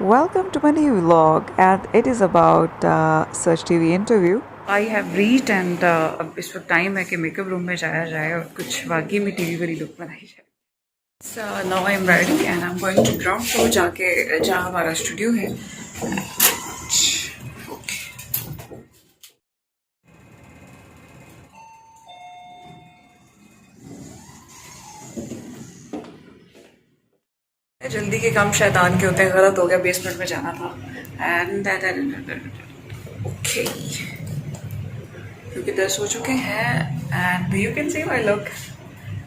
Welcome to my new vlog, and it is about Search TV interview. I have reached and अब इस वक्त time है कि makeup room में जाया जाए और कुछ वाकई में टीवी वाली लुक बनाई जाए. So now I am ready and I'm going to ground floor जाके जहाँ हमारा स्टूडियो है. जल्दी के काम शैतान के होते हैं. गलत हो गया, बेसमेंट में जाना था. एंड ओके, क्योंकि 10 हो चुके हैं. And you can see my look.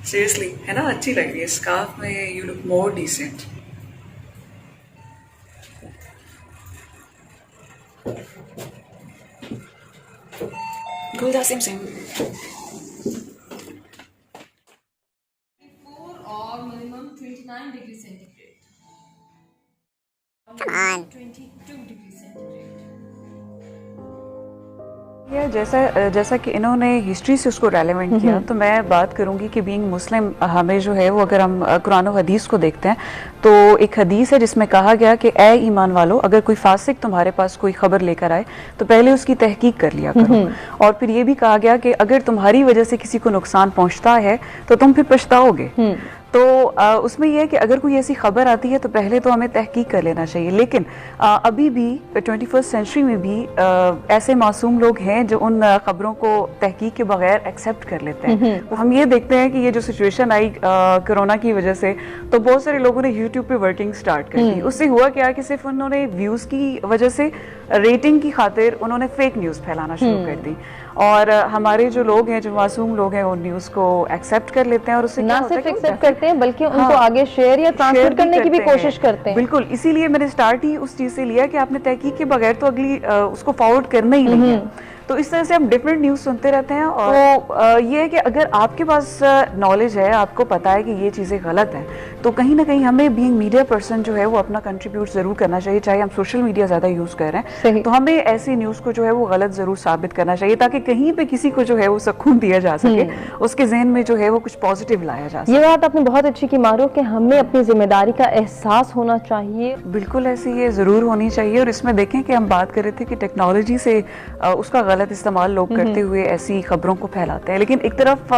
Seriously है ना, अच्छी लग रही है स्कार्फ में. You look more decent. गुलदा सिम सिम. Or minimum 29 degrees centigrade. Come on. 22 degrees centigrade. ये जैसा कि इन्होंने हिस्ट्री से उसको रेलेवेंट किया, तो मैं बात करूंगी कि बीइंग मुस्लिम हमें जो है वो, अगर हम कुरान और हदीस को देखते हैं तो एक हदीस है जिसमें कहा गया कि ए ईमान वालों, अगर कोई फासिक तुम्हारे पास कोई खबर लेकर आए तो पहले उसकी तहकीक कर लिया करो. और फिर ये भी कहा गया कि अगर तुम्हारी वजह से किसी को नुकसान पहुंचता है तो तुम फिर पछताओगे. तो उसमें यह है कि अगर कोई ऐसी खबर आती है तो पहले तो हमें तहकीक कर लेना चाहिए. लेकिन अभी भी 21st सेंचुरी में भी ऐसे मासूम लोग हैं जो उन खबरों को तहकीक के बगैर एक्सेप्ट कर लेते हैं. तो हम ये देखते हैं कि ये जो सिचुएशन आई कोरोना की वजह से, तो बहुत सारे लोगों ने यूट्यूब पे वर्किंग स्टार्ट कर दी. उससे हुआ क्या कि सिर्फ उन्होंने व्यूज़ की वजह से, रेटिंग की खातिर उन्होंने फेक न्यूज़ फैलाना शुरू कर दी. और हमारे जो लोग हैं, जो मासूम लोग हैं, वो न्यूज़ को एक्सेप्ट कर लेते हैं और उससे ना सिर्फ एक्सेप्ट करते हैं बल्कि उनको आगे शेयर या ट्रांसफर करने की भी कोशिश करते हैं. बिल्कुल, इसीलिए मैंने स्टार्ट ही उस चीज़ से लिया कि आपने तहकीक के बगैर तो अगली उसको फॉरवर्ड करना ही नहीं है. तो इस तरह से हम डिफरेंट न्यूज़ सुनते रहते हैं. और ये है कि अगर आपके पास नॉलेज है, आपको पता है कि ये चीज़ें गलत हैं, तो कहीं ना कहीं हमें बीइंग मीडिया पर्सन जो है वो अपना कंट्रीब्यूट ज़रूर करना चाहिए. चाहे हम सोशल मीडिया ज़्यादा यूज़ कर रहे हैं, तो हमें ऐसी न्यूज़ को जो है वो गलत ज़रूर साबित करना चाहिए, ताकि कहीं पे किसी को जो है वो सुकून दिया जा सके, उसके जहन में जो है वो कुछ पॉजिटिव लाया जा सके. ये बात आपने बहुत अच्छी की मारूफ, कि हमें अपनी जिम्मेदारी का एहसास होना चाहिए. बिल्कुल ऐसी ये ज़रूर होनी चाहिए. और इसमें देखें कि हम बात कर रहे थे कि टेक्नोलॉजी से उसका गलत इस्तेमाल लोग करते हुए ऐसी खबरों को फैलाते हैं. लेकिन एक तरफ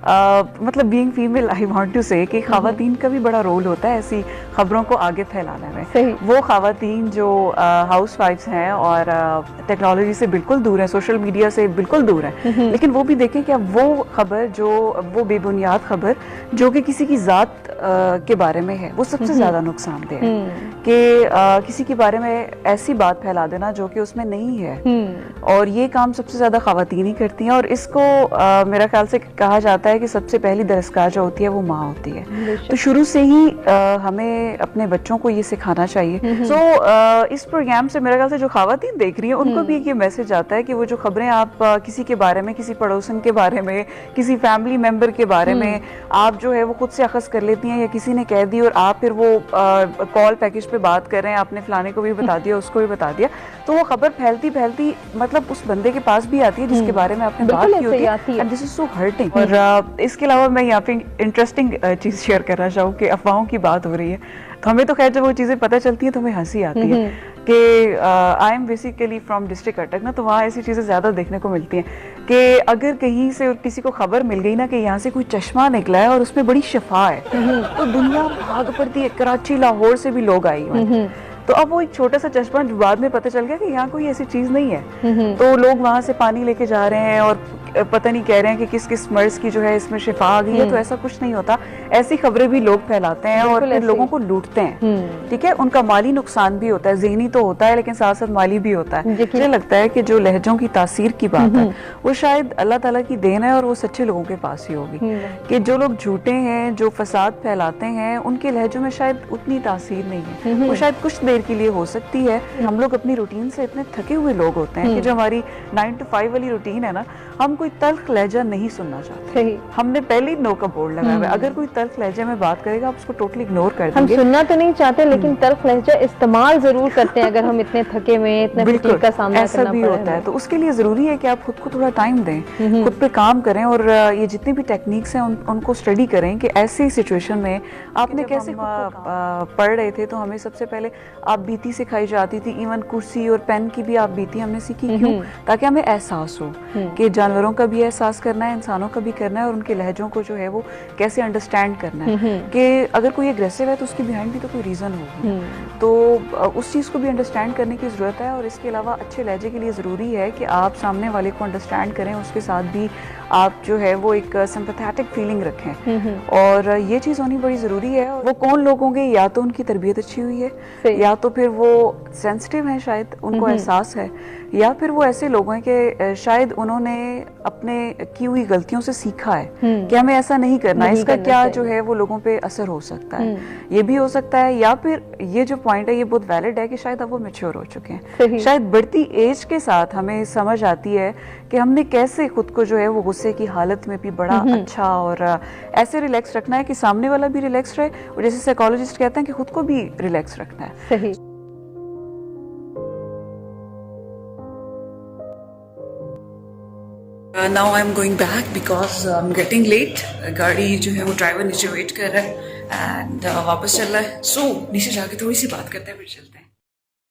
मतलब being female, I want to say कि ख़वातीन का भी बड़ा रोल होता है ऐसी खबरों को आगे फैलाने में. वो ख़वातीन जो हाउस वाइफ्स हैं और टेक्नोलॉजी से बिल्कुल दूर है, सोशल मीडिया से बिल्कुल दूर है, लेकिन वो भी देखें कि अब वो खबर, जो वो बेबुनियाद खबर जो कि किसी की ज़ात के बारे में है, वो सबसे ज़्यादा नुकसानदेह है. कि किसी के बारे में ऐसी बात फैला देना जो कि उसमें नहीं है, और ये काम सबसे ज़्यादा ख़वातीन ही करती हैं. और इसको मेरा ख्याल से कहा जाता है कि सबसे पहली दरसगाह जो होती है वो माँ होती है. तो शुरू से ही हमें अपने बच्चों को ये सिखाना चाहिए. सो इस प्रोग्राम से मेरे ख्याल से जो ख़वातीन देख रही हैं उनको भी ये मैसेज आता है कि वो जो खबरें आप किसी के बारे में, किसी पड़ोसन के बारे में, किसी फैमिली मेम्बर के बारे में आप जो है वो खुद से अखज़ कर लेती हैं, या किसी ने कह दी और आप फिर वो कॉल पैकेज पे बात कर रहे हैं, आपने फलाने को भी बता दिया, उसको भी बता दिया, तो वो खबर फैलती फैलती मतलब उस बंदे के पास भी आती है जिसके बारे में आपने बात की होती है. And this is so hurting. और इसके अलावा मैं यहाँ पे इंटरेस्टिंग चीज़ शेयर करना चाहूँ कि अफवाहों की बात हो रही है, तो हमें तो खैर जब वो चीज़ें पता चलती हैं तो हमें हंसी आती है कि I am basically from district Cuttack ना, तो वहाँ ऐसी चीज़ें ज़्यादा देखने को मिलती हैं कि अगर कहीं से किसी को खबर मिल गई ना कि यहाँ से कोई चश्मा निकला है और उसमें बड़ी शफा है, तो दुनिया भाग पड़ती है. कराची, लाहौर से भी लोग आए हुए हैं. तो अब वो एक छोटा सा चश्मा, जो बाद में पता चल गया कि यहाँ कोई ऐसी चीज़ नहीं है, तो लोग वहाँ से पानी लेके जा रहे हैं और पता नहीं कह रहे हैं कि किस किस मर्ज की जो है इसमें शिफा आ गई है. तो ऐसा कुछ नहीं होता. ऐसी खबरें भी लोग फैलाते हैं और फिर लोगों को लूटते हैं. ठीक है, उनका माली नुकसान भी होता है, ज़हनी तो होता है लेकिन साथ साथ माली भी होता है. मुझे लगता है कि जो लहजों की तासीर की बात है वो शायद अल्लाह ताला की देन है, और वो सच्चे लोगों के पास ही होगी. कि जो लोग झूठे हैं, जो फसाद फैलाते हैं, उनके लहजों में शायद उतनी तासीर नहीं है. वो शायद कुछ देर के लिए हो सकती है. हम लोग अपनी रूटीन से इतने थके हुए लोग होते हैं कि जो हमारी 9 to 5 वाली रूटीन है ना, हम कोई तल्ख लहजा नहीं सुनना चाहते। सही। हमने पहले ही नो का बोर्ड लगाया हुआ है। अगर कोई तल्ख लहजे में बात करेगा आप उसको टोटली इग्नोर कर हम देंगे। सुनना तो नहीं चाहते, लेकिन तल्ख लहजा इस्तेमाल जरूर करते हैं अगर हम इतने थके हुए इतने फटीग का सामना ऐसा करना भी पड़े होता है। हमें। तो उसके लिए ज़रूरी है कि आप खुद को थोड़ा टाइम दें, खुद पे काम करें और ये जितनी भी टेक्निक्स हैं उनको स्टडी करें कि ऐसी सिचुएशन में आपने कैसे पढ़ रहे थे तो हमें सबसे पहले आप बीती सिखाई जाती थी। इवन कुर्सी और पेन की भी आप बीती हमने सीखी। क्यों? ताकि हमें एहसास हो कि जानवरों का भी एहसास करना है, इंसानों का भी करना है और उनके लहजों को जो है वो कैसे अंडरस्टैंड करना है कि अगर कोई एग्रेसिव है तो उसके बिहाइंड भी तो कोई रीज़न होगी। तो उस चीज़ को भी अंडरस्टैंड करने की ज़रूरत है। और इसके अलावा अच्छे लहजे के लिए ज़रूरी है कि आप सामने वाले को अंडरस्टैंड करें, उसके साथ भी आप जो है वो एक सिंपैथेटिक फीलिंग रखें। और ये चीज़ होनी बड़ी ज़रूरी है। वो कौन लोग होंगे, या तो उनकी तरबियत अच्छी हुई है, या तो फिर वो सेंसिटिव हैं, शायद उनको एहसास है, या फिर वो ऐसे लोग हैं कि शायद उन्होंने अपने की हुई गलतियों से सीखा है कि हमें ऐसा नहीं करना, इसका क्या जो है वो लोगों पे असर हो सकता है। ये भी हो सकता है। या फिर ये जो पॉइंट है ये बहुत वैलिड है कि शायद अब वो मैच्योर हो चुके हैं। शायद बढ़ती एज के साथ हमें समझ आती है कि हमने कैसे खुद को जो है वो गुस्से की हालत में भी बड़ा अच्छा और ऐसे रिलैक्स रखना है कि सामने वाला भी रिलैक्स रहे, और जैसे साइकोलॉजिस्ट कहते हैं कि खुद को भी रिलैक्स रखना है। सही। Now I am going back because I am getting late. गाड़ी जो है वो ड्राइवर नीचे वेट कर रहा है एंड वापस चल रहा है। सो नीचे जाके थोड़ी सी बात करते हैं, फिर चलते हैं।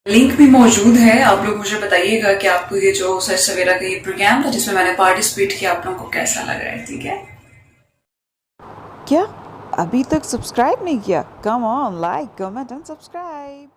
लिंक भी मौजूद है। आप लोग मुझे बताइएगा कि आपको ये जो सच सवेरा का ये प्रोग्राम था जिसमें मैंने पार्टिसिपेट किया, आप लोगों को कैसा लग रहा है। ठीक है, क्या अभी तक सब्सक्राइब नहीं किया? Come on, like, comment and subscribe.